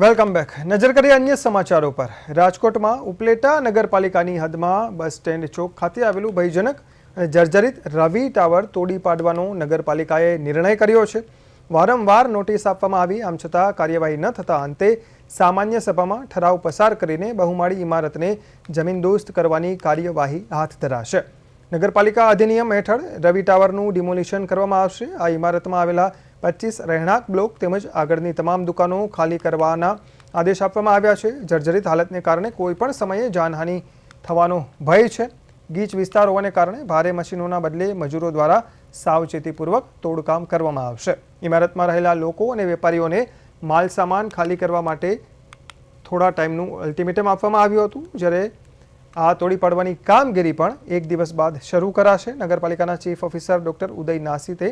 Welcome back. નજર કરીએ અન્ય સમાચારો પર. રાજકોટમાં ઉપલેટા નગરપાલિકાની હદમાં બસ સ્ટેન્ડ ચોક ખાતે આવેલું ભયજનક અને જર્જરિત રવિ ટાવર તોડી પાડવાનો નગરપાલિકાએ નિર્ણય કર્યો છે. વારંવાર નોટિસ આપવામાં આવી, આમ છતાં કાર્યવાહી ન થતાં અંતે સામાન્ય સભામાં ઠરાવ પસાર કરીને બહુમાળી ઇમારતને જમીનદોસ્ત કરવાની કાર્યવાહી હાથ ધરાશે. નગરપાલિકા અધિનિયમ હેઠળ રવિ ટાવરનું ડિમોલિશન કરવામાં આવશે. આ ઇમારતમાં આવેલા 25 રહેણાંક બ્લોક તેમજ આગળની તમામ દુકાનો ખાલી કરવાના આદેશ આપવામાં આવ્યા છે. જર્જરિત હાલતને કારણે કોઈપણ સમયે જાનહાનિ થવાનો ભય છે. ગીચ વિસ્તાર હોવાને કારણે ભારે મશીનોના બદલે મજૂરો દ્વારા સાવચેતીપૂર્વક તોડકામ કરવામાં આવશે. ઇમારતમાં રહેલા લોકો અને વેપારીઓને માલ સામાન ખાલી કરવા માટે થોડા ટાઈમનું અલ્ટિમેટમ આપવામાં આવ્યું હતું, જ્યારે આ તોડી પાડવાની કામગીરી પણ 1 દિવસ બાદ શરૂ કરાશે. નગરપાલિકાના ચીફ ઓફિસર ડોક્ટર ઉદય નાસીતે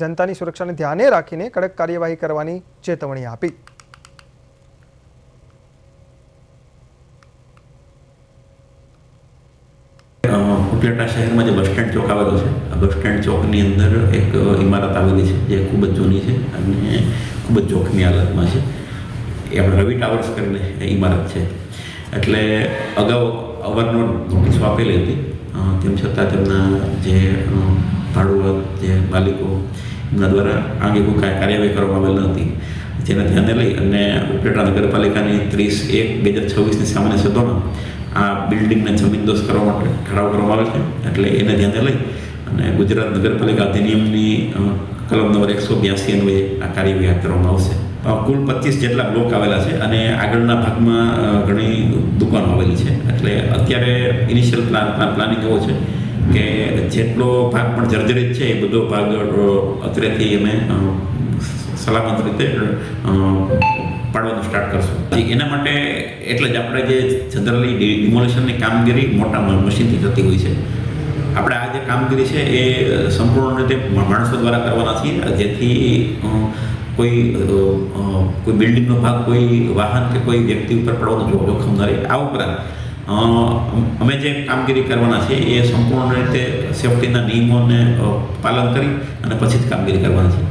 જનતાની સુરક્ષાને ધ્યાને રાખીને કડક કાર્યવાહી કરવાની ચેતવણી આપી. ઉપલેટા શહેરમાં જે બસ સ્ટેન્ડ ચોક આવેલો છે, આ બસ સ્ટેન્ડ ચોકની અંદર એક ઇમારત આવેલી છે જે ખૂબ જ જૂની છે અને ખૂબ જ જોખમી હાલતમાં છે. એ આપણે રવિ ટાવર્સ કરીને એ ઇમારત છે. એટલે અગાઉ અવારનવાર નોટિસો આપેલી હતી, તેમ છતાં તેમના જે ભાડુઆત જે માલિકો એમના દ્વારા આગે કોઈ કાર્યવાહી કરવામાં આવેલ નથી. જેને ધ્યાને લઈ અને ઉપલેટા નગરપાલિકાની 30/1/2026ની સામાન્ય સભામાં આ બિલ્ડિંગને જમીનદોસ્ત કરવા માટે ઠરાવ કરવામાં આવે છે. એટલે એને ધ્યાને લઈ અને ગુજરાત નગરપાલિકા અધિનિયમની કલમ નંબર 182 અન્વયે આ કાર્યવાહી હાથ ધરવામાં આવશે. કુલ 25 જેટલા બ્લોક આવેલા છે અને આગળના ભાગમાં ઘણી દુકાનો આવેલી છે. એટલે અત્યારે ઇનિશિયલ પ્લાનિંગ એવો છે કે જેટલો ભાગ પણ જર્જરિત છે એ બધો ભાગ અત્રેથી અમે સલામત રીતે પાડવાનું સ્ટાર્ટ કરશું. એના માટે એટલે જ આપણે જે જનરલી ડિમોલિશનની કામગીરી મોટા મશીનથી થતી હોય છે. આપણે આ જે કામગીરી છે એ સંપૂર્ણ રીતે માણસો દ્વારા કરવાના છીએ, જેથી કોઈ બિલ્ડિંગનો ભાગ કોઈ વાહન કે કોઈ વ્યક્તિ ઉપર પડવાનું જોખમ ન રહે. આ ઉપરાંત અમે જે કામગીરી કરવાના છે એ સંપૂર્ણ રીતે સેફ્ટીના નિયમોને પાલન કરી અને પછી જ કામગીરી કરવાની છે.